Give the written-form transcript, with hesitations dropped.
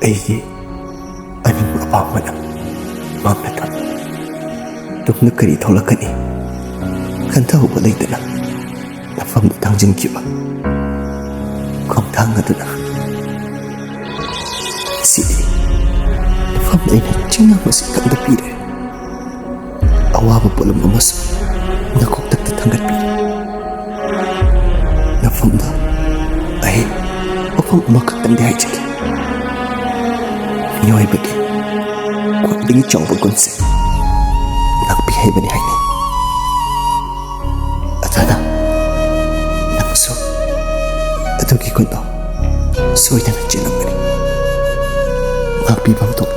ꯑꯩꯒꯤ ꯑꯅꯤꯡꯕ ꯑꯄꯥꯝꯕꯅ ꯃꯥꯡꯂꯒ ꯇꯨꯡꯗ ꯀꯔꯤ ꯊꯣꯛꯂꯛꯀꯅꯤ ꯈꯟꯊꯍꯧꯕ ꯂꯩꯇꯅ ꯃꯐꯝꯗ ꯊꯥꯡꯖꯤꯟꯈꯤꯕ ꯈꯣꯡꯊꯥꯡ ꯑꯗꯨꯅ ꯉꯁꯤꯗꯤ ꯃꯐꯝꯗ ꯑꯩꯅ ꯆꯤꯡꯅꯕꯁꯤ ꯀꯟꯅ ꯄꯤꯔꯦ, ꯑꯋꯥꯕ ꯄꯣꯠꯂꯨꯝ ꯑꯃꯁꯨ ꯅꯀꯣꯛꯇꯛꯇ ꯊꯥꯡꯒꯠꯄꯤꯔꯦ꯫ ꯃꯐꯝꯗ ꯑꯩ ꯋꯥꯐꯝ ꯑꯃꯈꯛꯇꯪꯗꯤ ꯍꯥꯏꯖꯒꯦ: ꯃꯤꯑꯣꯏꯕꯒꯤ ꯈ꯭ꯋꯥꯏꯗꯒꯤ ꯆꯥꯎꯕ ꯒꯨꯟꯁꯦ ꯉꯥꯛꯄꯤ ꯍꯩꯕꯅꯤ ꯍꯥꯏꯅꯩ꯫ ꯑꯗꯨꯅ ꯅꯪꯁꯨ ꯑꯗꯨꯒꯤ ꯒꯨꯟꯗꯣ ꯁꯣꯏꯗꯅ ꯆꯦꯜꯂꯝꯒꯅꯤ, ꯉꯥꯛꯄꯤꯐꯝ ꯊꯣꯛꯄ